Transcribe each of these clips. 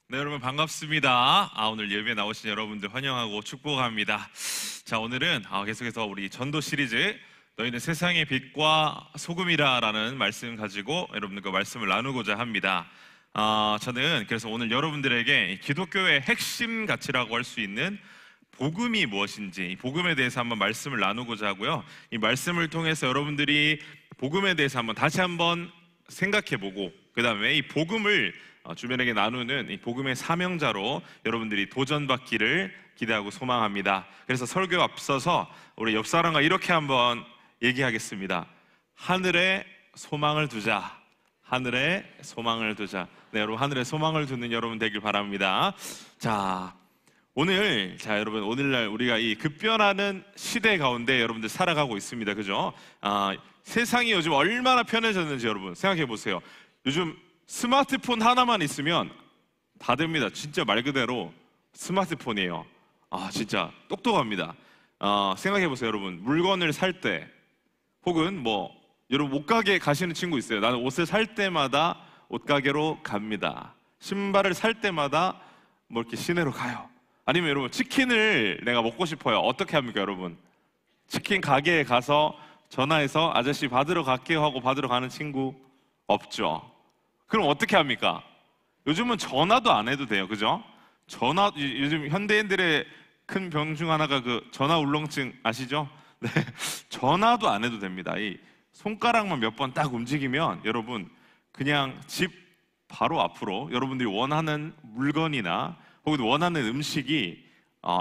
네, 여러분 반갑습니다. 오늘 예배에 나오신 여러분들 환영하고 축복합니다. 자, 오늘은 계속해서 우리 전도 시리즈 너희는 세상의 빛과 소금이라라는 말씀 가지고 여러분들과 말씀을 나누고자 합니다. 저는 그래서 오늘 여러분들에게 기독교의 핵심 가치라고 할 수 있는 복음이 무엇인지, 이 복음에 대해서 한번 말씀을 나누고자 하고요. 이 말씀을 통해서 여러분들이 복음에 대해서 다시 한번 생각해보고, 그 다음에 이 복음을 주변에게 나누는 이 복음의 사명자로 여러분들이 도전받기를 기대하고 소망합니다. 그래서 설교 앞서서 우리 옆 사람과 이렇게 한번 얘기하겠습니다. 하늘에 소망을 두자. 하늘에 소망을 두자. 네, 여러분, 하늘에 소망을 두는 여러분 되길 바랍니다. 여러분, 오늘날 우리가 이 급변하는 시대 가운데 여러분들 살아가고 있습니다. 그죠? 세상이 요즘 얼마나 편해졌는지 여러분 생각해 보세요. 요즘 스마트폰 하나만 있으면 다 됩니다. 진짜 말 그대로 스마트폰이에요. 진짜 똑똑합니다. 생각해 보세요, 여러분. 물건을 살 때, 혹은 여러분 옷가게 가시는 친구 있어요. 나는 옷을 살 때마다 옷가게로 갑니다. 신발을 살 때마다 이렇게 시내로 가요. 아니면 여러분, 치킨을 내가 먹고 싶어요. 어떻게 합니까, 여러분? 치킨 가게에 가서 전화해서 아저씨 받으러 갈게요 하고 받으러 가는 친구 없죠. 그럼 어떻게 합니까? 요즘은 전화도 안 해도 돼요. 그죠? 요즘 현대인들의 큰 병 중 하나가 그 전화 울렁증 아시죠? 네. 전화도 안 해도 됩니다. 이 손가락만 몇 번 딱 움직이면 여러분 그냥 집 바로 앞으로 여러분들이 원하는 물건이나 혹은 원하는 음식이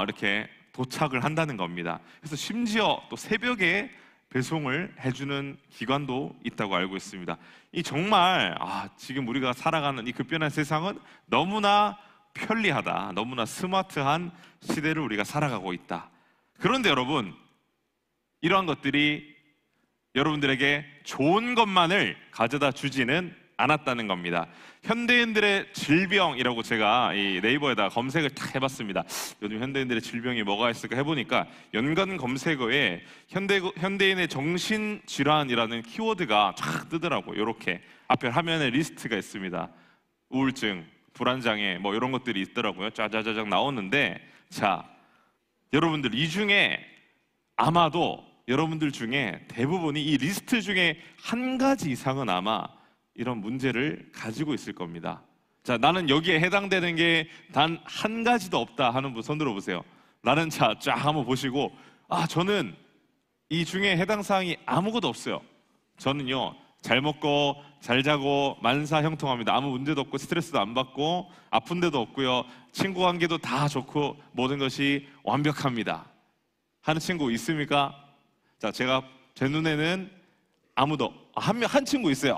이렇게 도착을 한다는 겁니다. 그래서 심지어 또 새벽에 배송을 해주는 기관도 있다고 알고 있습니다. 이 정말 지금 우리가 살아가는 이 급변한 세상은 너무나 편리하다, 너무나 스마트한 시대를 우리가 살아가고 있다. 그런데 여러분, 이러한 것들이 여러분들에게 좋은 것만을 가져다 주지는 않았다는 겁니다. 현대인들의 질병이라고 제가 이 네이버에다 검색을 딱 해봤습니다. 요즘 현대인들의 질병이 뭐가 있을까 해보니까 연관 검색어에 현대인의 정신질환이라는 키워드가 쫙 뜨더라고요. 이렇게 앞에 화면에 리스트가 있습니다. 우울증, 불안장애 이런 것들이 있더라고요. 짜자자작 나오는데, 자, 여러분들 이 중에 아마도 여러분들 중에 대부분이 이 리스트 중에 한 가지 이상은 아마 이런 문제를 가지고 있을 겁니다. 자, 나는 여기에 해당되는 게 단 한 가지도 없다 하는 분 손 들어보세요. 나는 쫙 한번 보시고, 저는 이 중에 해당 사항이 아무것도 없어요. 저는요, 잘 먹고 잘 자고 만사형통합니다. 아무 문제도 없고 스트레스도 안 받고 아픈 데도 없고요. 친구 관계도 다 좋고 모든 것이 완벽합니다. 하는 친구 있습니까? 자, 제 눈에는 아무도, 한 친구 있어요.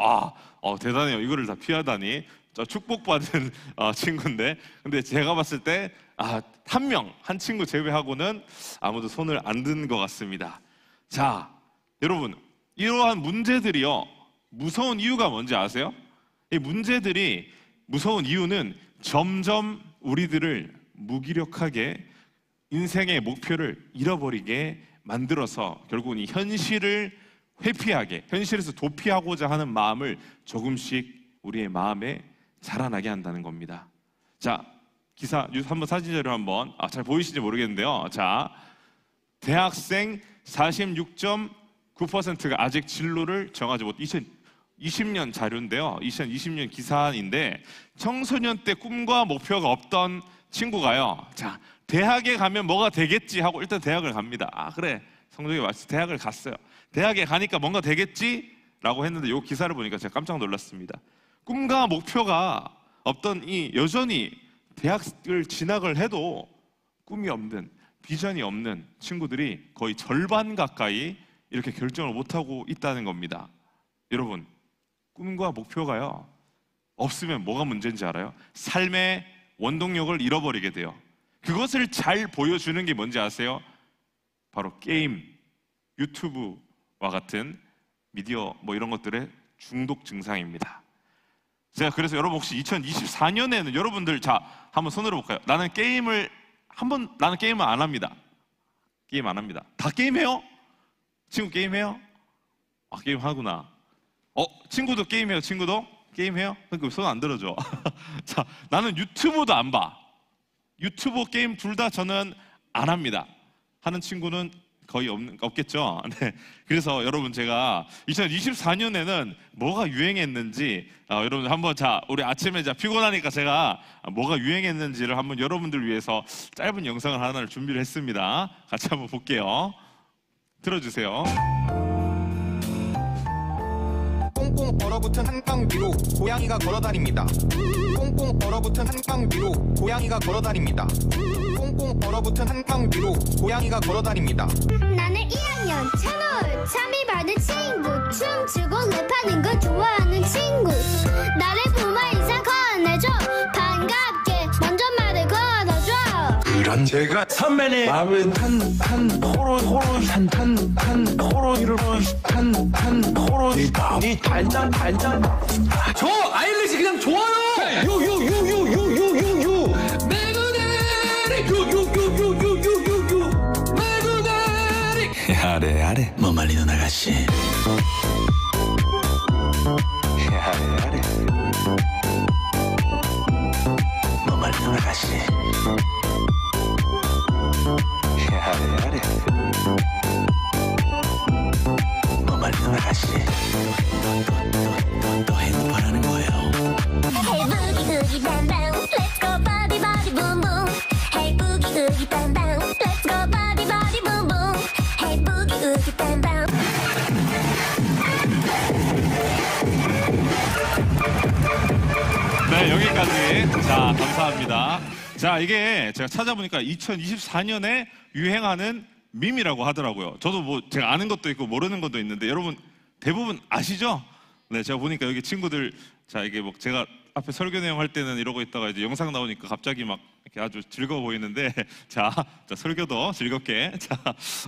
대단해요. 이거를 다 피하다니. 저 축복받은 친구인데, 근데 제가 봤을 때 한 친구 제외하고는 아무도 손을 안 든 것 같습니다. 자, 여러분, 이러한 문제들이요, 무서운 이유가 뭔지 아세요? 이 문제들이 무서운 이유는 점점 우리들을 무기력하게, 인생의 목표를 잃어버리게 만들어서 결국은 이 현실을 회피하게, 현실에서 도피하고자 하는 마음을 조금씩 우리의 마음에 자라나게 한다는 겁니다. 자, 기사 한번 사진 자료 한번, 잘 보이시는지 모르겠는데요. 자, 대학생 46.9%가 아직 진로를 정하지 못. 2020년 자료인데요. 2020년 기사인데, 청소년 때 꿈과 목표가 없던 친구가요, 자, 대학에 가면 뭐가 되겠지 하고 일단 대학을 갑니다. 그래, 성적이 맞지. 대학을 갔어요. 대학에 가니까 뭔가 되겠지? 라고 했는데 이 기사를 보니까 제가 깜짝 놀랐습니다. 꿈과 목표가 없던 여전히 대학을 진학을 해도 꿈이 없는, 비전이 없는 친구들이 거의 절반 가까이 이렇게 결정을 못하고 있다는 겁니다. 여러분, 꿈과 목표가요, 없으면 뭐가 문제인지 알아요? 삶의 원동력을 잃어버리게 돼요. 그것을 잘 보여주는 게 뭔지 아세요? 바로 게임, 유튜브와 같은 미디어 이런 것들의 중독 증상입니다. 제가 그래서 여러분, 혹시 2024년에는 여러분들, 한번 손으로 볼까요? 나는 게임을 안 합니다. 게임 안 합니다. 다 게임해요? 친구 게임해요? 게임 하구나. 친구도 게임해요? 친구도? 게임 해요? 그러니까 손 안 들어줘. 자, 나는 유튜브도 안 봐. 유튜브 게임 둘 다 저는 안 합니다. 하는 친구는 거의 없겠죠. 네. 그래서 여러분 제가 2024년에는 뭐가 유행했는지 여러분 한번 자 우리 아침에 피곤하니까 제가 뭐가 유행했는지를 한번 여러분들 위해서 짧은 영상을 하나를 준비를 했습니다. 같이 한번 볼게요. 들어주세요. 꽁꽁 얼어붙은 한강 위로 고양이가 걸어다닙니다. 꽁꽁 얼어붙은 한강 위로 고양이가 걸어다닙니다. 꽁꽁 얼어붙은 한강 위로 고양이가 걸어다닙니다. 나는 2학년 찬호울 참이 받은 친구 춤추고 랩하는 거 좋아하는 친구 나를 부모 인사 건네줘 반갑게 먼저 말을 걸어줘 이런 제가 선배님 마음을 한 호로 호로를 한 호로 이 단장 저 아일렛이 그냥 좋아요. 요요요요요요요요 매그네리 요요요요요요요 매그네리 아래 뭐 말리는 아가씨 아래 뭐 말리는 아가씨 아래 뭐 말리는 아가씨 또 핸드폰 하는 거예요. Hey boogie oogie bam bam let's go body body boom boom Hey boogie oogie bam bam let's go body body boom boom Hey boogie oogie bam bam 네, 여기까지. 자, 감사합니다. 자, 이게 제가 찾아보니까 2024년에 유행하는 밈이라고 하더라고요. 저도 뭐 제가 아는 것도 있고 모르는 것도 있는데 여러분 대부분 아시죠? 네, 제가 보니까 여기 친구들 자, 이게 뭐 제가 앞에 설교 내용 할 때는 이러고 있다가 이제 영상 나오니까 갑자기 막 이렇게 아주 즐거워 보이는데 자, 설교도 즐겁게. 자,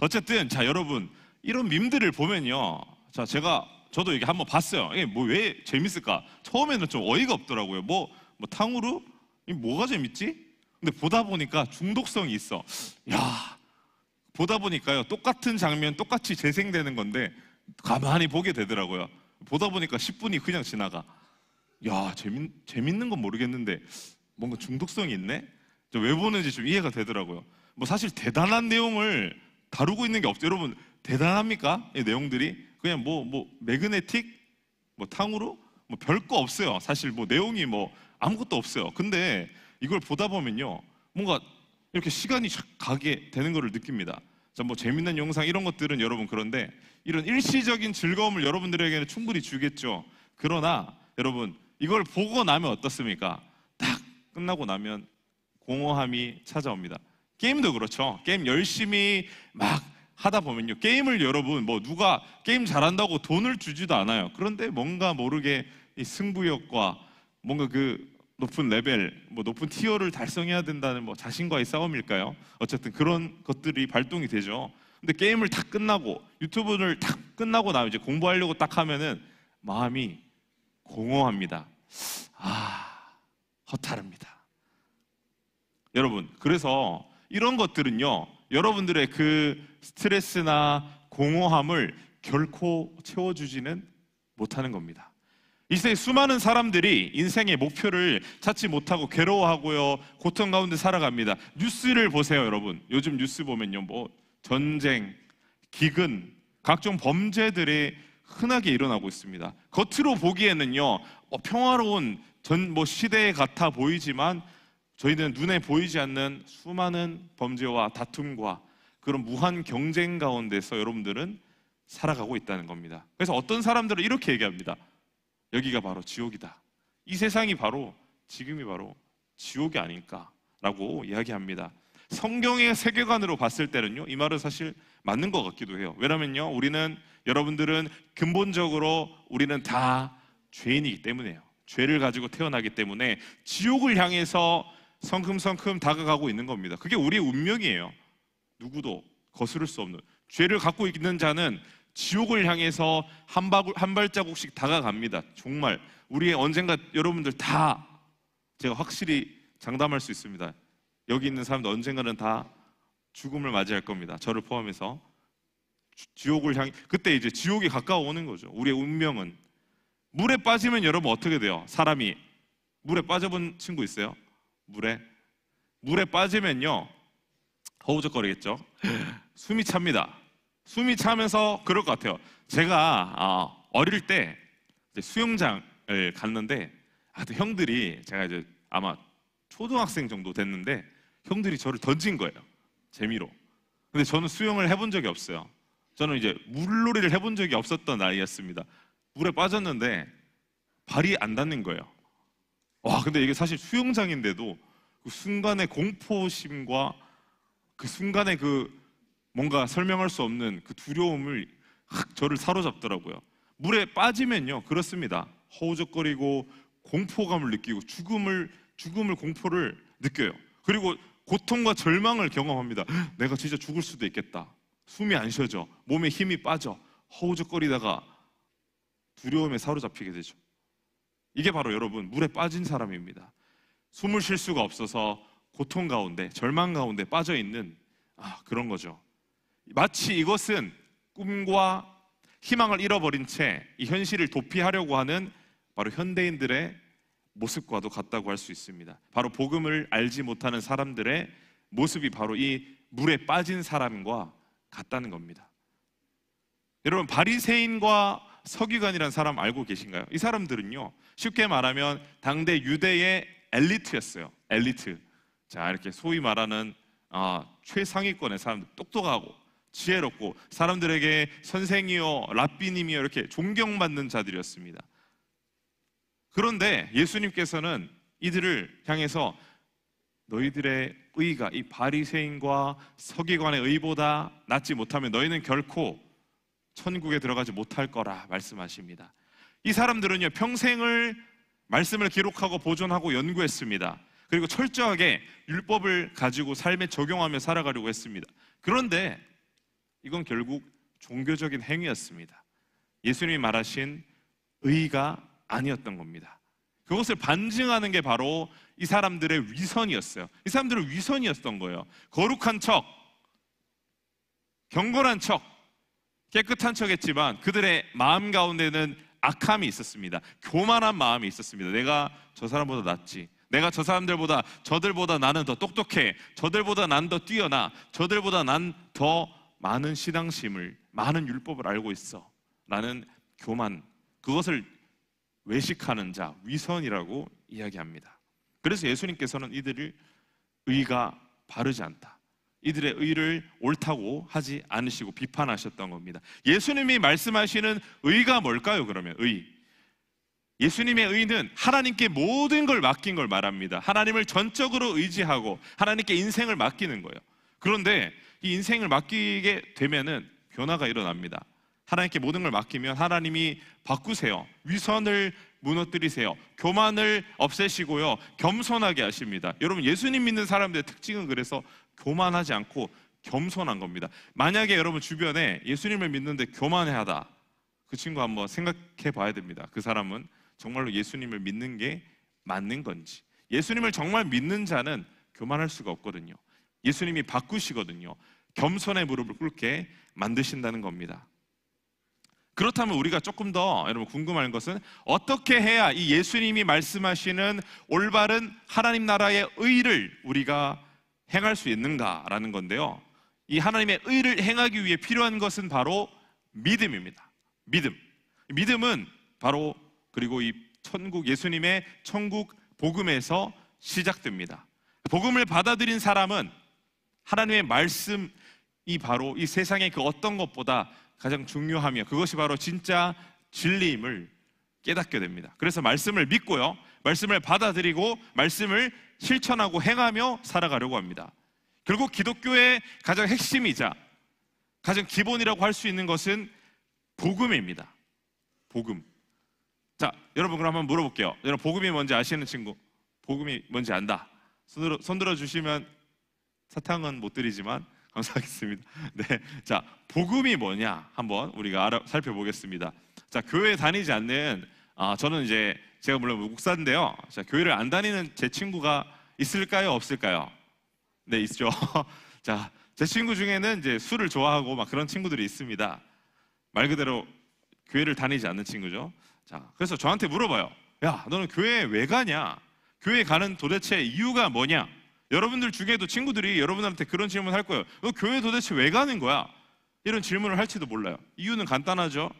어쨌든 자, 여러분 이런 밈들을 보면요. 자, 저도 이게 한번 봤어요. 이게 뭐 왜 재밌을까? 처음에는 좀 어이가 없더라고요. 뭐 탕후루? 이 뭐가 재밌지? 근데 보다 보니까 중독성이 있어. 야, 보다 보니까요. 똑같은 장면 똑같이 재생되는 건데 가만히 보게 되더라고요. 보다 보니까 10분이 그냥 지나가. 야, 재밌는 건 모르겠는데 뭔가 중독성이 있네? 왜 보는지 좀 이해가 되더라고요. 뭐 사실 대단한 내용을 다루고 있는 게 없죠. 여러분 대단합니까? 이 내용들이 그냥 뭐 매그네틱, 뭐 탕후루, 뭐 별거 없어요. 사실 뭐 내용이 뭐 아무것도 없어요. 근데 이걸 보다 보면요, 뭔가 이렇게 시간이 샥 가게 되는 것을 느낍니다. 자, 뭐 재밌는 영상 이런 것들은 여러분 그런데 이런 일시적인 즐거움을 여러분들에게는 충분히 주겠죠. 그러나 여러분 이걸 보고 나면 어떻습니까? 딱 끝나고 나면 공허함이 찾아옵니다. 게임도 그렇죠. 게임 열심히 막 하다 보면요, 게임을 여러분 뭐 누가 게임 잘한다고 돈을 주지도 않아요. 그런데 뭔가 모르게 이 승부욕과 뭔가 그 높은 레벨, 뭐 높은 티어를 달성해야 된다는 뭐 자신과의 싸움일까요? 어쨌든 그런 것들이 발동이 되죠. 근데 게임을 다 끝나고 유튜브를 다 끝나고 나면 이제 공부하려고 딱 하면은 마음이 공허합니다. 허탈합니다. 여러분, 그래서 이런 것들은요, 여러분들의 그 스트레스나 공허함을 결코 채워주지는 못하는 겁니다. 이 세대 수많은 사람들이 인생의 목표를 찾지 못하고 괴로워하고요, 고통 가운데 살아갑니다. 뉴스를 보세요, 여러분. 요즘 뉴스 보면요, 뭐 전쟁, 기근, 각종 범죄들이 흔하게 일어나고 있습니다. 겉으로 보기에는요, 평화로운 시대 같아 보이지만 저희는 눈에 보이지 않는 수많은 범죄와 다툼과 그런 무한 경쟁 가운데서 여러분들은 살아가고 있다는 겁니다. 그래서 어떤 사람들은 이렇게 얘기합니다. 여기가 바로 지옥이다. 이 세상이 바로 지금이 바로 지옥이 아닐까라고 이야기합니다. 성경의 세계관으로 봤을 때는요, 이 말은 사실 맞는 것 같기도 해요. 왜냐면요, 여러분들은 근본적으로 우리는 다 죄인이기 때문에요. 죄를 가지고 태어나기 때문에 지옥을 향해서 성큼성큼 다가가고 있는 겁니다. 그게 우리의 운명이에요. 누구도 거스를 수 없는. 죄를 갖고 있는 자는 지옥을 향해서 한 발자국씩 다가갑니다. 정말 우리의 언젠가 여러분들 다 제가 확실히 장담할 수 있습니다. 여기 있는 사람들 언젠가는 다 죽음을 맞이할 겁니다. 저를 포함해서 지옥을 향해, 그때 이제 지옥이 가까워 오는 거죠. 우리의 운명은. 물에 빠지면 여러분 어떻게 돼요? 사람이 물에 빠져본 친구 있어요? 물에 빠지면요 허우적거리겠죠. 숨이 찹니다. 숨이 차면서 그럴 것 같아요. 제가 어릴 때 이제 수영장을 갔는데 형들이, 제가 이제 아마 초등학생 정도 됐는데 형들이 저를 던진 거예요, 재미로. 근데 저는 수영을 해본 적이 없어요. 저는 이제 물놀이를 해본 적이 없었던 나이였습니다. 물에 빠졌는데 발이 안 닿는 거예요. 와, 근데 이게 사실 수영장인데도 그 순간의 공포심과 그 순간의 그 뭔가 설명할 수 없는 그 두려움을 확 저를 사로잡더라고요. 물에 빠지면요 그렇습니다. 허우적거리고 공포감을 느끼고 죽음을 공포를 느껴요. 그리고 고통과 절망을 경험합니다. 내가 진짜 죽을 수도 있겠다. 숨이 안 쉬어져. 몸에 힘이 빠져. 허우적거리다가 두려움에 사로잡히게 되죠. 이게 바로 여러분 물에 빠진 사람입니다. 숨을 쉴 수가 없어서 고통 가운데, 절망 가운데 빠져 있는 그런 거죠. 마치 이것은 꿈과 희망을 잃어버린 채 이 현실을 도피하려고 하는 바로 현대인들의 모습과도 같다고 할 수 있습니다. 바로 복음을 알지 못하는 사람들의 모습이 바로 이 물에 빠진 사람과 같다는 겁니다. 여러분, 바리새인과 서기관이라는 사람 알고 계신가요? 이 사람들은요 쉽게 말하면 당대 유대의 엘리트였어요. 엘리트. 자, 이렇게 소위 말하는 최상위권의 사람들, 똑똑하고 지혜롭고 사람들에게 선생이요 랍비님이요 이렇게 존경받는 자들이었습니다. 그런데 예수님께서는 이들을 향해서 너희들의 의가 이 바리새인과 서기관의 의보다 낫지 못하면 너희는 결코 천국에 들어가지 못할 거라 말씀하십니다. 이 사람들은요 평생을 말씀을 기록하고 보존하고 연구했습니다. 그리고 철저하게 율법을 가지고 삶에 적용하며 살아가려고 했습니다. 그런데 이건 결국 종교적인 행위였습니다. 예수님이 말하신 의가 아니었던 겁니다. 그것을 반증하는 게 바로 이 사람들의 위선이었어요. 이 사람들은 위선이었던 거예요. 거룩한 척, 경건한 척, 깨끗한 척 했지만 그들의 마음 가운데는 악함이 있었습니다. 교만한 마음이 있었습니다. 내가 저 사람보다 낫지, 내가 저 사람들보다, 저들보다 나는 더 똑똑해, 저들보다 난 더 뛰어나, 저들보다 난 더 많은 신앙심을, 많은 율법을 알고 있어. 나는 교만, 그것을 외식하는 자, 위선이라고 이야기합니다. 그래서 예수님께서는 이들을 의가 바르지 않다, 이들의 의를 옳다고 하지 않으시고 비판하셨던 겁니다. 예수님이 말씀하시는 의가 뭘까요? 그러면 예수님의 의는 하나님께 모든 걸 맡긴 걸 말합니다. 하나님을 전적으로 의지하고 하나님께 인생을 맡기는 거예요. 그런데 이 인생을 맡기게 되면은 변화가 일어납니다. 하나님께 모든 걸 맡기면 하나님이 바꾸세요. 위선을 무너뜨리세요. 교만을 없애시고요, 겸손하게 하십니다. 여러분, 예수님 믿는 사람들의 특징은 그래서 교만하지 않고 겸손한 겁니다. 만약에 여러분 주변에 예수님을 믿는데 교만해하다, 그 친구 한번 생각해 봐야 됩니다. 그 사람은 정말로 예수님을 믿는 게 맞는 건지. 예수님을 정말 믿는 자는 교만할 수가 없거든요. 예수님이 바꾸시거든요. 겸손의 무릎을 꿇게 만드신다는 겁니다. 그렇다면 우리가 조금 더 여러분 궁금한 것은 어떻게 해야 이 예수님이 말씀하시는 올바른 하나님 나라의 의를 우리가 행할 수 있는가라는 건데요, 이 하나님의 의를 행하기 위해 필요한 것은 바로 믿음입니다. 믿음은 바로 그리고 이 천국, 예수님의 천국 복음에서 시작됩니다. 복음을 받아들인 사람은 하나님의 말씀이 바로 이 세상의 그 어떤 것보다 가장 중요하며 그것이 바로 진짜 진리임을 깨닫게 됩니다. 그래서 말씀을 믿고요, 말씀을 받아들이고 말씀을 실천하고 행하며 살아가려고 합니다. 결국 기독교의 가장 핵심이자 가장 기본이라고 할 수 있는 것은 복음입니다. 복음. 자, 여러분 그럼 한번 물어볼게요. 여러분 복음이 뭔지 아시는 친구? 복음이 뭔지 안다. 손 들어주시면 사탕은 못 드리지만 감사하겠습니다. 네, 자, 복음이 뭐냐 한번 우리가 살펴보겠습니다. 자, 교회 다니지 않는 저는 이제 제가 물론 목사인데요. 자, 교회를 안 다니는 제 친구가 있을까요? 없을까요? 네, 있죠. 자, 제 친구 중에는 이제 술을 좋아하고 막 그런 친구들이 있습니다. 말 그대로 교회를 다니지 않는 친구죠. 자, 그래서 저한테 물어봐요. 야, 너는 교회에 왜 가냐? 교회 가는 도대체 이유가 뭐냐? 여러분들 중에도 친구들이 여러분한테 그런 질문 할 거예요. 너 교회 도대체 왜 가는 거야? 이런 질문을 할지도 몰라요. 이유는 간단하죠.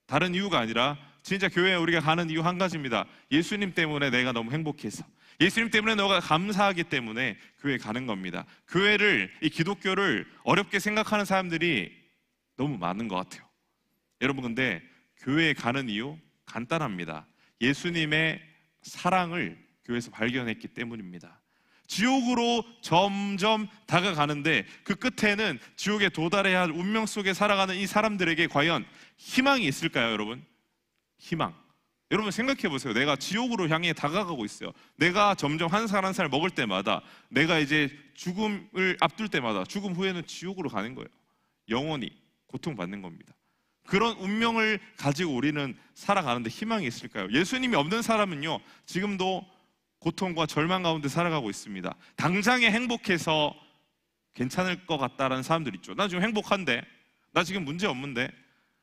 다른 이유가 아니라 진짜 교회에 우리가 가는 이유 한 가지입니다. 예수님 때문에 내가 너무 행복해서, 예수님 때문에 너가 감사하기 때문에 교회에 가는 겁니다. 교회를, 이 기독교를 어렵게 생각하는 사람들이 너무 많은 것 같아요. 여러분, 근데 교회에 가는 이유 간단합니다. 예수님의 사랑을 교회에서 발견했기 때문입니다. 지옥으로 점점 다가가는데 그 끝에는 지옥에 도달해야 할 운명 속에 살아가는 이 사람들에게 과연 희망이 있을까요, 여러분? 희망. 여러분 생각해 보세요. 내가 지옥으로 향해 다가가고 있어요. 내가 점점 한 살 한 살 먹을 때마다, 내가 이제 죽음을 앞둘 때마다, 죽음 후에는 지옥으로 가는 거예요. 영원히 고통받는 겁니다. 그런 운명을 가지고 우리는 살아가는데 희망이 있을까요? 예수님이 없는 사람은요, 지금도 고통과 절망 가운데 살아가고 있습니다. 당장에 행복해서 괜찮을 것 같다라는 사람들 있죠. 나 지금 행복한데, 나 지금 문제 없는데,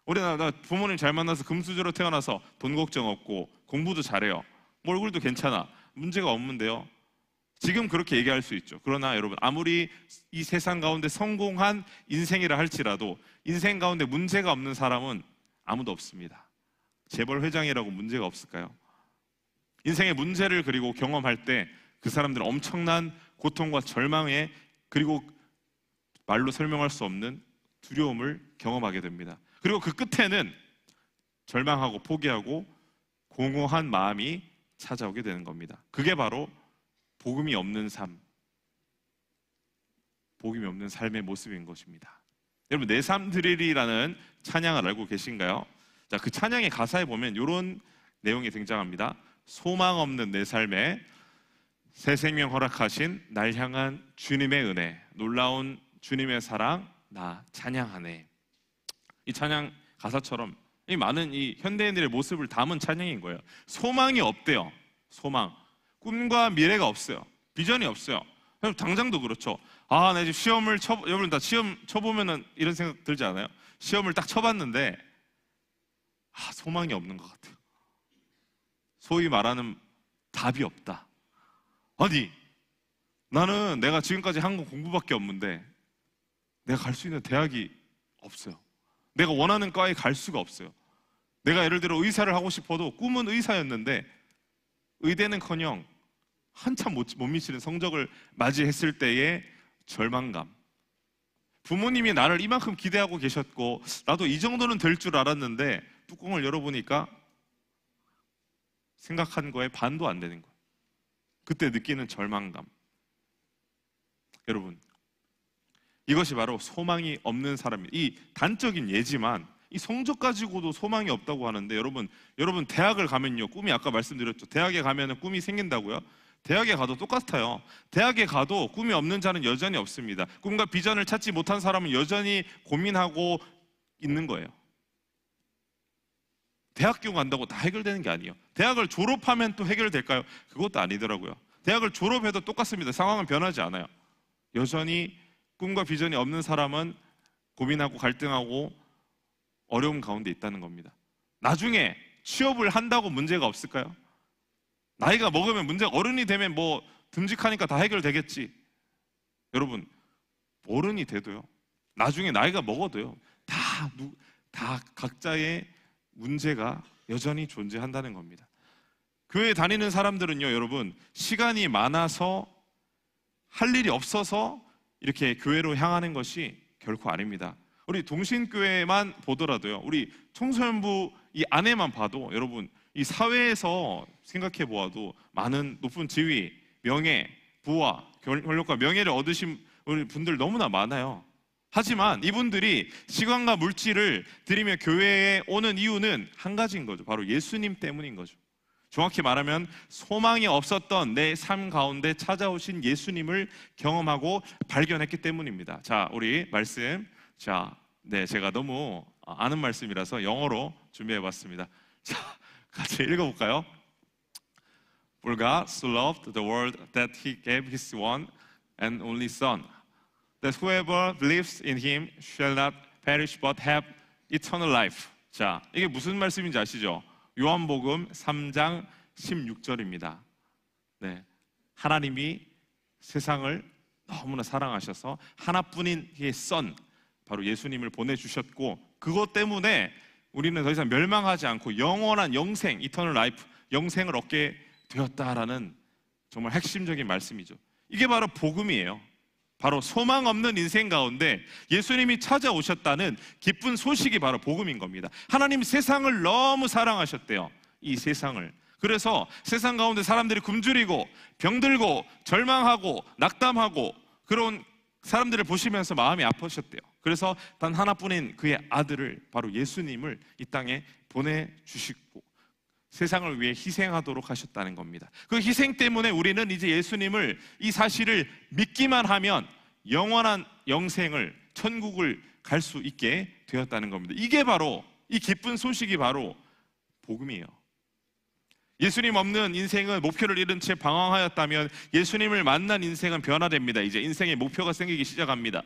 나 부모님 잘 만나서 금수저로 태어나서 돈 걱정 없고 공부도 잘해요, 뭐 얼굴도 괜찮아, 문제가 없는데요. 지금 그렇게 얘기할 수 있죠. 그러나 여러분, 아무리 이 세상 가운데 성공한 인생이라 할지라도 인생 가운데 문제가 없는 사람은 아무도 없습니다. 재벌 회장이라고 문제가 없을까요? 인생의 문제를 그리고 경험할 때 그 사람들은 엄청난 고통과 절망에, 그리고 말로 설명할 수 없는 두려움을 경험하게 됩니다. 그리고 그 끝에는 절망하고 포기하고 공허한 마음이 찾아오게 되는 겁니다. 그게 바로 복음이 없는 삶, 복음이 없는 삶의 모습인 것입니다. 여러분, 내 삶 드리리라는 찬양을 알고 계신가요? 자, 그 찬양의 가사에 보면 이런 내용이 등장합니다. 소망 없는 내 삶에 새 생명 허락하신 날 향한 주님의 은혜, 놀라운 주님의 사랑 나 찬양하네. 이 찬양 가사처럼 이 많은 이 현대인들의 모습을 담은 찬양인 거예요. 소망이 없대요. 소망, 꿈과 미래가 없어요. 비전이 없어요. 당장도 그렇죠. 아, 나 이제 여러분 다 시험 쳐보면은 이런 생각 들지 않아요? 시험을 딱 쳐봤는데 소망이 없는 것 같아요. 소위 말하는 답이 없다. 아니, 나는 내가 지금까지 한 건 공부밖에 없는데 내가 갈 수 있는 대학이 없어요. 내가 원하는 과에 갈 수가 없어요. 내가 예를 들어 의사를 하고 싶어도 꿈은 의사였는데 의대는커녕 한참 못 미치는 성적을 맞이했을 때의 절망감. 부모님이 나를 이만큼 기대하고 계셨고 나도 이 정도는 될 줄 알았는데 뚜껑을 열어보니까 생각한 거에 반도 안 되는 거예요. 그때 느끼는 절망감. 여러분, 이것이 바로 소망이 없는 사람입니다. 이 단적인 예지만 이 성적 가지고도 소망이 없다고 하는데, 여러분 대학을 가면요, 꿈이 아까 말씀드렸죠. 대학에 가면 꿈이 생긴다고요? 대학에 가도 똑같아요. 대학에 가도 꿈이 없는 자는 여전히 없습니다. 꿈과 비전을 찾지 못한 사람은 여전히 고민하고 있는 거예요. 대학교 간다고 다 해결되는 게 아니에요. 대학을 졸업하면 또 해결될까요? 그것도 아니더라고요. 대학을 졸업해도 똑같습니다. 상황은 변하지 않아요. 여전히 꿈과 비전이 없는 사람은 고민하고 갈등하고 어려움 가운데 있다는 겁니다. 나중에 취업을 한다고 문제가 없을까요? 나이가 먹으면 문제가, 어른이 되면 뭐 듬직하니까 다 해결되겠지. 여러분, 어른이 돼도요, 나중에 나이가 먹어도요, 다 각자의 문제가 여전히 존재한다는 겁니다. 교회 다니는 사람들은요, 여러분, 시간이 많아서 할 일이 없어서 이렇게 교회로 향하는 것이 결코 아닙니다. 우리 동신교회만 보더라도요, 우리 청소년부 이 안에만 봐도 여러분, 이 사회에서 생각해 보아도 많은 높은 지위, 명예, 부와 권력과 명예를 얻으신 우리 분들 너무나 많아요. 하지만 이분들이 시간과 물질을 들이며 교회에 오는 이유는 한 가지인 거죠. 바로 예수님 때문인 거죠. 정확히 말하면 소망이 없었던 내 삶 가운데 찾아오신 예수님을 경험하고 발견했기 때문입니다. 자, 우리 말씀, 제가 너무 아는 말씀이라서 영어로 준비해봤습니다. 자, 같이 읽어볼까요? For God so loved the world that He gave His one and only Son, that whoever believes in Him shall not perish but have eternal life. 자, 이게 무슨 말씀인지 아시죠? 요한복음 3장 16절입니다. 네, 하나님이 세상을 너무나 사랑하셔서 하나뿐인 그의 선, 바로 예수님을 보내주셨고, 그것 때문에 우리는 더 이상 멸망하지 않고 영원한 영생, 이터널 라이프, 영생을 얻게 되었다라는 정말 핵심적인 말씀이죠. 이게 바로 복음이에요. 바로 소망 없는 인생 가운데 예수님이 찾아오셨다는 기쁜 소식이 바로 복음인 겁니다. 하나님 세상을 너무 사랑하셨대요. 이 세상을. 그래서 세상 가운데 사람들이 굶주리고 병들고 절망하고 낙담하고 그런 사람들을 보시면서 마음이 아프셨대요. 그래서 단 하나뿐인 그의 아들을, 바로 예수님을 이 땅에 보내주시고 세상을 위해 희생하도록 하셨다는 겁니다. 그 희생 때문에 우리는 이제 예수님을, 이 사실을 믿기만 하면 영원한 영생을, 천국을 갈 수 있게 되었다는 겁니다. 이게 바로, 이 기쁜 소식이 바로 복음이에요. 예수님 없는 인생은 목표를 잃은 채 방황하였다면 예수님을 만난 인생은 변화됩니다. 이제 인생의 목표가 생기기 시작합니다.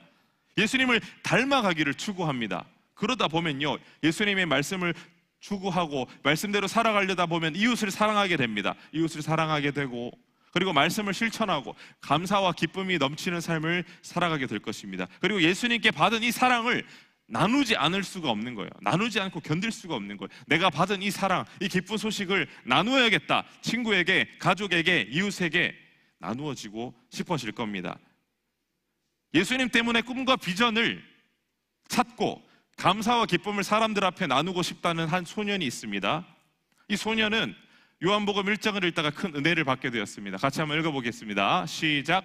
예수님을 닮아가기를 추구합니다. 그러다 보면요, 예수님의 말씀을 추구하고 말씀대로 살아가려다 보면 이웃을 사랑하게 됩니다. 이웃을 사랑하게 되고, 그리고 말씀을 실천하고 감사와 기쁨이 넘치는 삶을 살아가게 될 것입니다. 그리고 예수님께 받은 이 사랑을 나누지 않을 수가 없는 거예요. 나누지 않고 견딜 수가 없는 거예요. 내가 받은 이 사랑, 이 기쁜 소식을 나누어야겠다. 친구에게, 가족에게, 이웃에게 나누어지고 싶어질 겁니다. 예수님 때문에 꿈과 비전을 찾고 감사와 기쁨을 사람들 앞에 나누고 싶다는 한 소년이 있습니다. 이 소년은 요한복음 1장을 읽다가 큰 은혜를 받게 되었습니다. 같이 한번 읽어보겠습니다. 시작.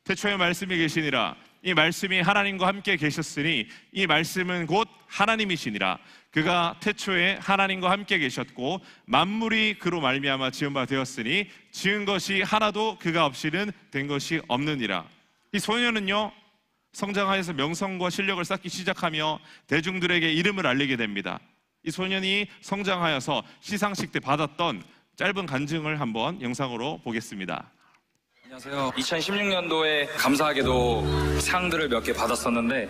태초에 말씀이 계시니라. 이 말씀이 하나님과 함께 계셨으니 이 말씀은 곧 하나님이시니라. 그가 태초에 하나님과 함께 계셨고 만물이 그로 말미암아 지은 바 되었으니 지은 것이 하나도 그가 없이는 된 것이 없느니라. 이 소년은요, 성장하여서 명성과 실력을 쌓기 시작하며 대중들에게 이름을 알리게 됩니다. 이 소년이 성장하여서 시상식 때 받았던 짧은 간증을 한번 영상으로 보겠습니다. 안녕하세요. 2016년도에 감사하게도 상들을 몇 개 받았었는데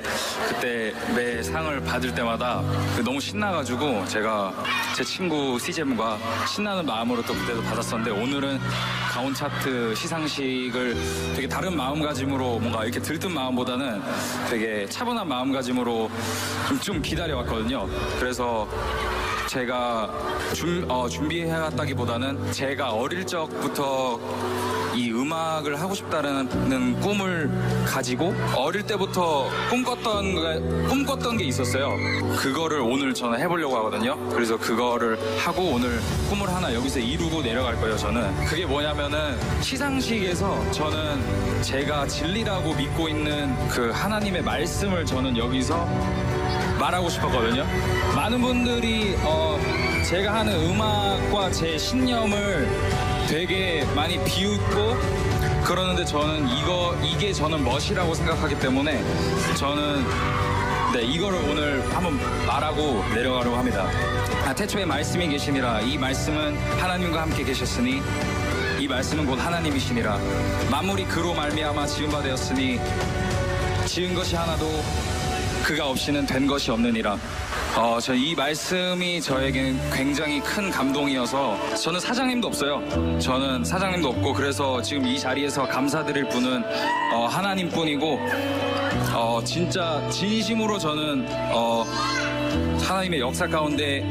그때 매 상을 받을 때마다 너무 신나가지고 제가 제 친구 CJM과 신나는 마음으로 또 그때도 받았었는데, 오늘은 가온 차트 시상식을 되게 다른 마음가짐으로, 뭔가 이렇게 들뜬 마음보다는 되게 차분한 마음가짐으로 좀 기다려왔거든요. 그래서 제가 준비해왔다기보다는 제가 어릴 적부터 이 음악을 하고 싶다는 꿈을 가지고 어릴 때부터 꿈꿨던 게 있었어요. 그거를 오늘 저는 해보려고 하거든요. 그래서 그거를 하고 오늘 꿈을 하나 여기서 이루고 내려갈 거예요. 저는 그게 뭐냐면은, 시상식에서 저는 제가 진리라고 믿고 있는 그 하나님의 말씀을 저는 여기서 말하고 싶었거든요. 많은 분들이 제가 하는 음악과 제 신념을 되게 많이 비웃고 그러는데, 저는 이게 저는 멋이라고 생각하기 때문에 저는 이거를 오늘 한번 말하고 내려가려고 합니다. 태초에 말씀이 계시니라. 이 말씀은 하나님과 함께 계셨으니 이 말씀은 곧 하나님이시니라. 만물이 그로 말미암아 지은 바 되었으니 지은 것이 하나도 그가 없이는 된 것이 없느니라. 이 말씀이 저에겐 굉장히 큰 감동이어서, 저는 사장님도 없어요. 저는 사장님도 없고, 그래서 지금 이 자리에서 감사드릴 분은 하나님뿐이고, 진짜 진심으로 저는 하나님의 역사 가운데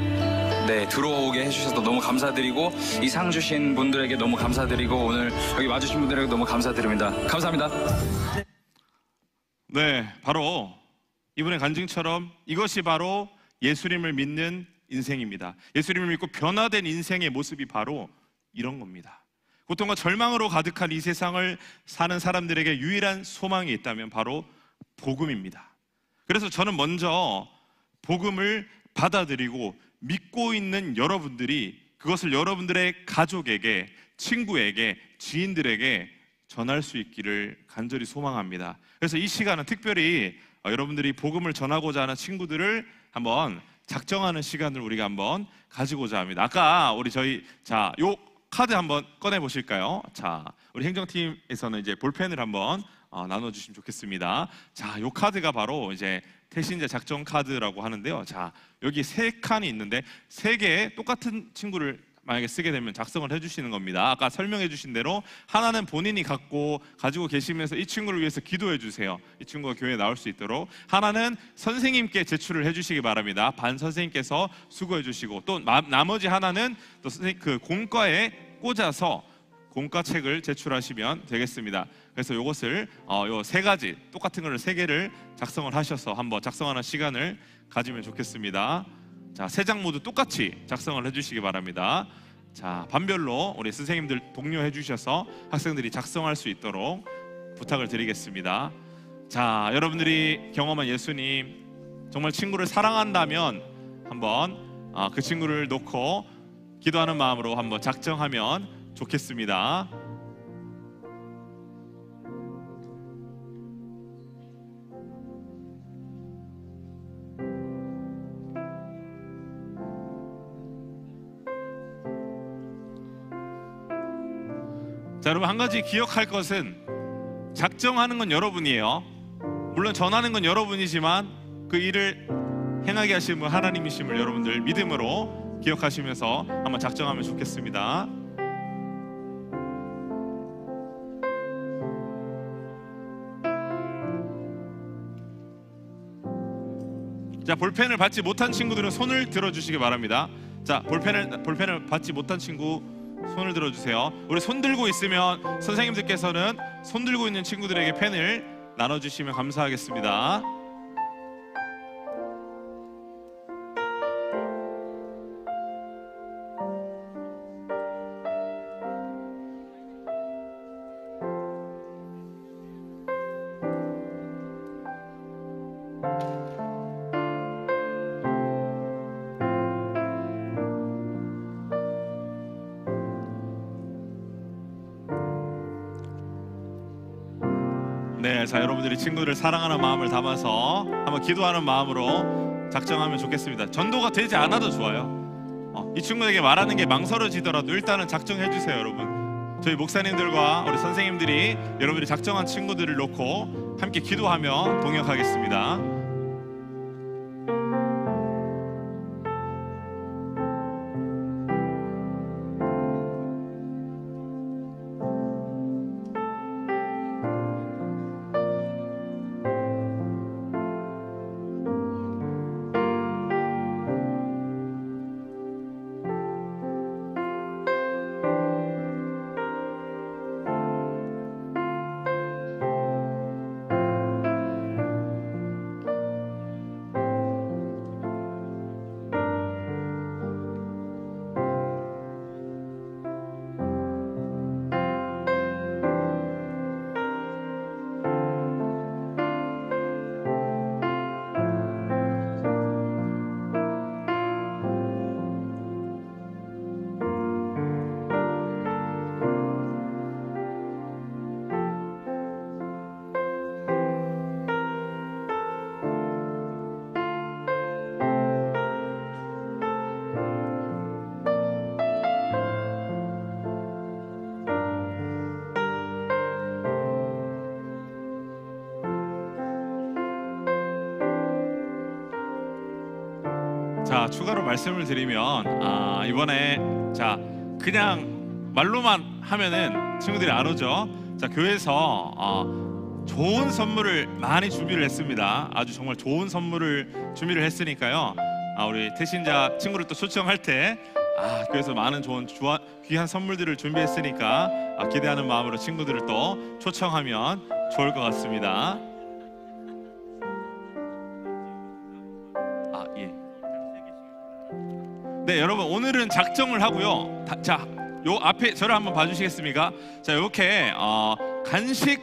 들어오게 해주셔서 너무 감사드리고, 이 상 주신 분들에게 너무 감사드리고, 오늘 여기 와주신 분들에게 너무 감사드립니다. 감사합니다. 네, 바로 이분의 간증처럼 이것이 바로 예수님을 믿는 인생입니다. 예수님을 믿고 변화된 인생의 모습이 바로 이런 겁니다. 고통과 절망으로 가득한 이 세상을 사는 사람들에게 유일한 소망이 있다면 바로 복음입니다. 그래서 저는 먼저 복음을 받아들이고 믿고 있는 여러분들이 그것을 여러분들의 가족에게, 친구에게, 지인들에게 전할 수 있기를 간절히 소망합니다. 그래서 이 시간은 특별히 여러분들이 복음을 전하고자 하는 친구들을 한번 작정하는 시간을 우리가 한번 가지고자 합니다. 아까 우리 요 카드 한번 꺼내 보실까요? 자, 우리 행정팀에서는 이제 볼펜을 한번 나눠주시면 좋겠습니다. 자, 요 카드가 바로 이제 태신자 작정 카드라고 하는데요. 자, 여기 3칸이 있는데 3개 똑같은 친구를 만약에 쓰게 되면 작성을 해주시는 겁니다. 아까 설명해 주신 대로 하나는 본인이 가지고 계시면서 이 친구를 위해서 기도해 주세요. 이 친구가 교회에 나올 수 있도록. 하나는 선생님께 제출을 해주시기 바랍니다. 반 선생님께서 수고해 주시고, 또 나머지 하나는 또 그 공과에 꽂아서 공과책을 제출하시면 되겠습니다. 그래서 이것을 요 3가지 똑같은 거를 3개를 작성을 하셔서 한번 작성하는 시간을 가지면 좋겠습니다. 자, 3장 모두 똑같이 작성을 해주시기 바랍니다. 자, 반별로 우리 선생님들 독려해 주셔서 학생들이 작성할 수 있도록 부탁을 드리겠습니다. 자, 여러분들이 경험한 예수님, 정말 친구를 사랑한다면 한번 그 친구를 놓고 기도하는 마음으로 한번 작정하면 좋겠습니다. 자, 여러분 한 가지 기억할 것은 작정하는 건 여러분이에요. 물론 전하는 건 여러분이지만 그 일을 행하게 하시는 분 하나님이심을 여러분들 믿음으로 기억하시면서 한번 작정하면 좋겠습니다. 자, 볼펜을 받지 못한 친구들은 손을 들어주시기 바랍니다. 자, 볼펜을 받지 못한 친구 손을 들어주세요. 우리 손 들고 있으면 선생님들께서는 손 들고 있는 친구들에게 펜을 나눠주시면 감사하겠습니다. 네, 자, 여러분들이 친구들을 사랑하는 마음을 담아서 한번 기도하는 마음으로 작정하면 좋겠습니다. 전도가 되지 않아도 좋아요. 이 친구에게 말하는 게 망설여지더라도 일단은 작정해 주세요, 여러분. 저희 목사님들과 우리 선생님들이 여러분들이 작정한 친구들을 놓고 함께 기도하며 동역하겠습니다. 자, 추가로 말씀을 드리면 이번에 자, 그냥 말로만 하면은 친구들이 안 오죠. 자, 교회에서 좋은 선물을 많이 준비를 했습니다. 아주 정말 좋은 선물을 준비를 했으니까요. 우리 태신자 친구를 또 초청할 때 교회에서 많은 좋은 귀한 선물들을 준비했으니까 기대하는 마음으로 친구들을 또 초청하면 좋을 것 같습니다. 네, 여러분 오늘은 작정을 하고요. 자, 요 앞에 저를 한번 봐주시겠습니까? 자, 이렇게 간식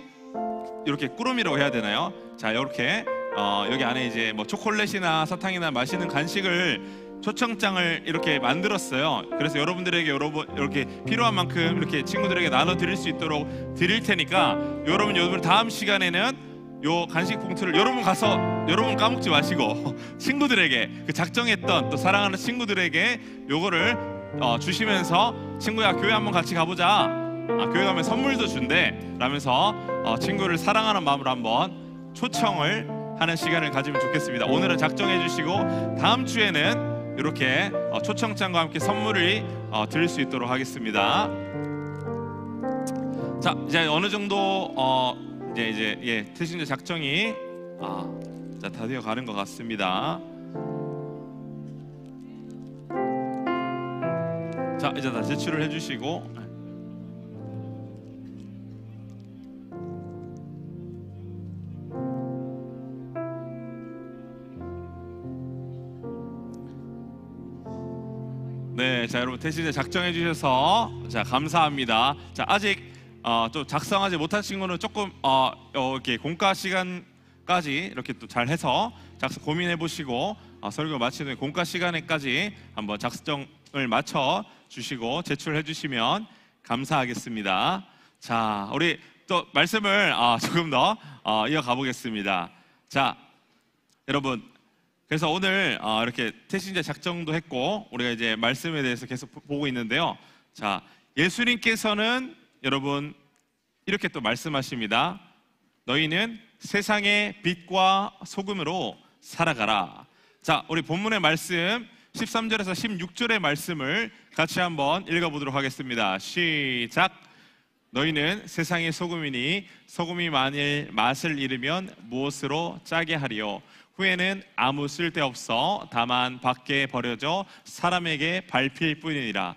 이렇게 꾸러미라고 해야 되나요? 자, 이렇게 여기 안에 이제 뭐 초콜릿이나 사탕이나 맛있는 간식을 초청장을 이렇게 만들었어요. 그래서 여러분들에게 이렇게 필요한 만큼 이렇게 친구들에게 나눠 드릴 수 있도록 드릴 테니까 여러분 다음 시간에는 요 간식 봉투를 여러분 까먹지 마시고 친구들에게 그 작정했던 또 사랑하는 친구들에게 요거를 주시면서 친구야 교회 한번 같이 가보자. 교회 가면 선물도 준대 라면서 친구를 사랑하는 마음으로 한번 초청을 하는 시간을 가지면 좋겠습니다. 오늘은 작정해 주시고 다음 주에는 이렇게 초청장과 함께 선물을 드릴 수 있도록 하겠습니다. 자, 이제 어느 정도 이제 태신제 작정이 다 되어 가는 것 같습니다. 자, 이제 다 제출을 해주시고. 네, 자 여러분 태신제 작정해 주셔서 감사합니다. 자, 아직 또 작성하지 못한 친구는 조금 이렇게 공과 시간까지 이렇게 또 잘 해서 고민해 보시고 설교 마치는 후에 공과 시간에까지 한번 작성을 맞춰 주시고 제출해 주시면 감사하겠습니다. 자, 우리 또 말씀을 조금 더 이어가 보겠습니다. 자, 여러분, 그래서 오늘 이렇게 태신제 작정도 했고 우리가 이제 말씀에 대해서 계속 보고 있는데요. 자, 예수님께서는 여러분 이렇게 또 말씀하십니다. 너희는 세상의 빛과 소금으로 살아가라. 자, 우리 본문의 말씀 13절에서 16절의 말씀을 같이 한번 읽어보도록 하겠습니다. 시작. 너희는 세상의 소금이니 소금이 만일 맛을 잃으면 무엇으로 짜게 하리요? 후에는 아무 쓸데없어 다만 밖에 버려져 사람에게 밟힐 뿐이니라.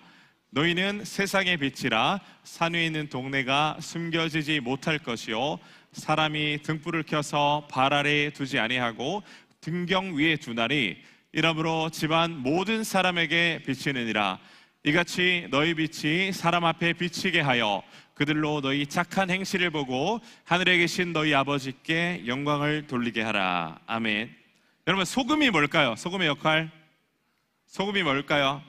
너희는 세상의 빛이라. 산 위에 있는 동네가 숨겨지지 못할 것이요 사람이 등불을 켜서 발 아래에 두지 아니하고 등경 위에 두나니 이러므로 집안 모든 사람에게 비치느니라. 이같이 너희 빛이 사람 앞에 비치게 하여 그들로 너희 착한 행실을 보고 하늘에 계신 너희 아버지께 영광을 돌리게 하라. 아멘. 여러분, 소금이 뭘까요? 소금의 역할? 소금이 뭘까요?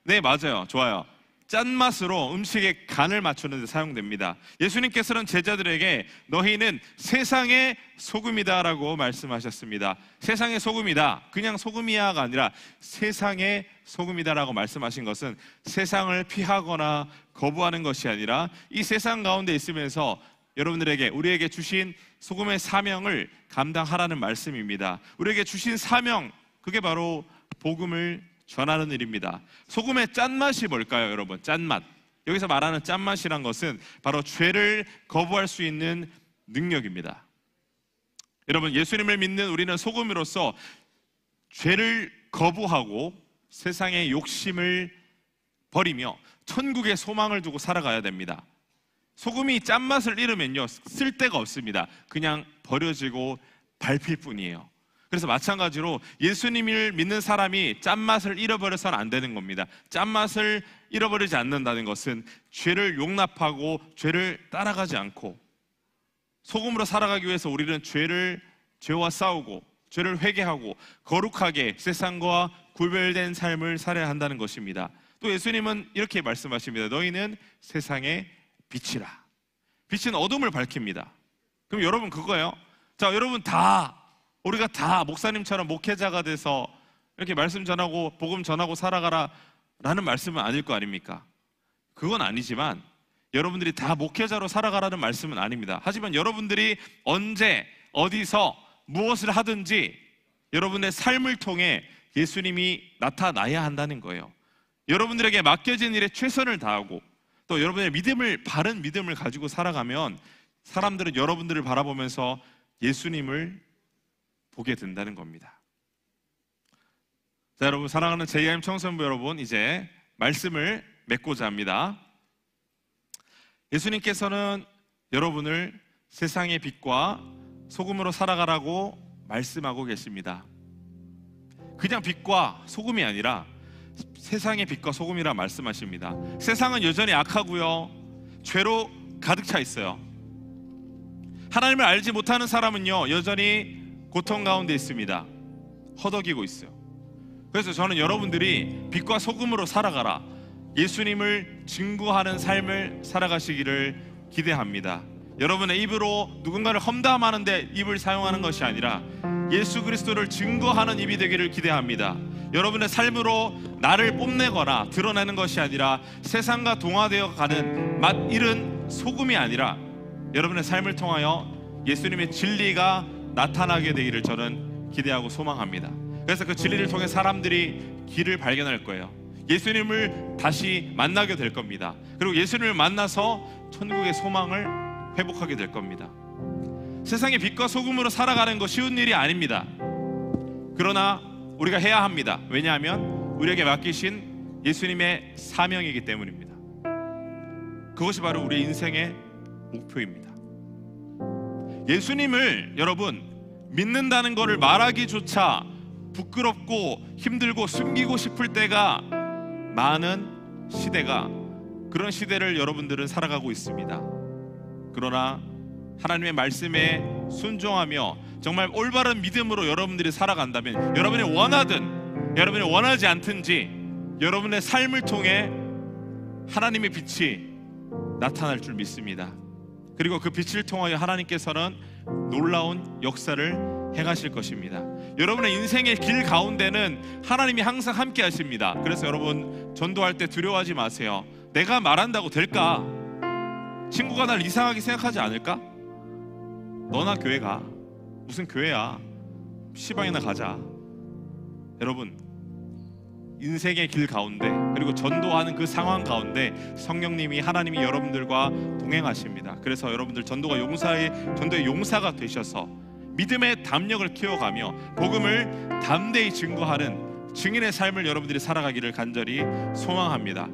네, 맞아요. 좋아요. 짠맛으로 음식의 간을 맞추는 데 사용됩니다. 예수님께서는 제자들에게 너희는 세상의 소금이다 라고 말씀하셨습니다. 세상의 소금이다, 그냥 소금이야가 아니라 세상의 소금이다 라고 말씀하신 것은 세상을 피하거나 거부하는 것이 아니라 이 세상 가운데 있으면서 여러분들에게, 우리에게 주신 소금의 사명을 감당하라는 말씀입니다. 우리에게 주신 사명, 그게 바로 복음을 전하는 일입니다. 소금의 짠맛이 뭘까요, 여러분? 짠맛. 여기서 말하는 짠맛이란 것은 바로 죄를 거부할 수 있는 능력입니다. 여러분, 예수님을 믿는 우리는 소금으로서 죄를 거부하고 세상의 욕심을 버리며 천국의 소망을 두고 살아가야 됩니다. 소금이 짠맛을 잃으면요, 쓸데가 없습니다. 그냥 버려지고 밟힐 뿐이에요. 그래서 마찬가지로 예수님을 믿는 사람이 짠맛을 잃어버려서는 안 되는 겁니다. 짠맛을 잃어버리지 않는다는 것은 죄를 용납하고 죄를 따라가지 않고, 소금으로 살아가기 위해서 우리는 죄와 싸우고 죄를 회개하고 거룩하게 세상과 구별된 삶을 살아야 한다는 것입니다. 또 예수님은 이렇게 말씀하십니다. 너희는 세상의 빛이라. 빛은 어둠을 밝힙니다. 그럼 여러분 그거예요. 자, 여러분 우리가 다 목사님처럼 목회자가 돼서 이렇게 말씀 전하고 복음 전하고 살아가라 라는 말씀은 아닐 거 아닙니까? 그건 아니지만 여러분들이 다 목회자로 살아가라는 말씀은 아닙니다. 하지만 여러분들이 언제 어디서 무엇을 하든지 여러분의 삶을 통해 예수님이 나타나야 한다는 거예요. 여러분들에게 맡겨진 일에 최선을 다하고 또 여러분의 바른 믿음을 가지고 살아가면 사람들은 여러분들을 바라보면서 예수님을 보게 된다는 겁니다. 자, 여러분, 사랑하는 JIM 청소년부 여러분, 이제 말씀을 맺고자 합니다. 예수님께서는 여러분을 세상의 빛과 소금으로 살아가라고 말씀하고 계십니다. 그냥 빛과 소금이 아니라 세상의 빛과 소금이라 말씀하십니다. 세상은 여전히 악하고요, 죄로 가득 차 있어요. 하나님을 알지 못하는 사람은요, 여전히 고통 가운데 있습니다. 허덕이고 있어요. 그래서 저는 여러분들이 빛과 소금으로 살아가라, 예수님을 증거하는 삶을 살아가시기를 기대합니다. 여러분의 입으로 누군가를 험담하는데 입을 사용하는 것이 아니라 예수 그리스도를 증거하는 입이 되기를 기대합니다. 여러분의 삶으로 나를 뽐내거나 드러내는 것이 아니라 세상과 동화되어 가는 맛 잃은 소금이 아니라 여러분의 삶을 통하여 예수님의 진리가 나타나게 되기를 저는 기대하고 소망합니다. 그래서 그 진리를 통해 사람들이 길을 발견할 거예요. 예수님을 다시 만나게 될 겁니다. 그리고 예수님을 만나서 천국의 소망을 회복하게 될 겁니다. 세상의 빛과 소금으로 살아가는 거 쉬운 일이 아닙니다. 그러나 우리가 해야 합니다. 왜냐하면 우리에게 맡기신 예수님의 사명이기 때문입니다. 그것이 바로 우리 인생의 목표입니다. 예수님을 여러분 믿는다는 것을 말하기조차 부끄럽고 힘들고 숨기고 싶을 때가 많은 시대가, 그런 시대를 여러분들은 살아가고 있습니다. 그러나 하나님의 말씀에 순종하며 정말 올바른 믿음으로 여러분들이 살아간다면, 여러분이 원하든 여러분이 원하지 않든지 여러분의 삶을 통해 하나님의 빛이 나타날 줄 믿습니다. 그리고 그 빛을 통하여 하나님께서는 놀라운 역사를 행하실 것입니다. 여러분의 인생의 길 가운데는 하나님이 항상 함께 하십니다. 그래서 여러분 전도할 때 두려워하지 마세요. 내가 말한다고 될까? 친구가 날 이상하게 생각하지 않을까? 너나 교회 가. 무슨 교회야? 시방이나 가자. 여러분 인생의 길 가운데 그리고 전도하는 그 상황 가운데 성령님이, 하나님이 여러분들과 동행하십니다. 그래서 여러분들 전도의 용사가 되셔서 믿음의 담력을 키워가며 복음을 담대히 증거하는 증인의 삶을 여러분들이 살아가기를 간절히 소망합니다.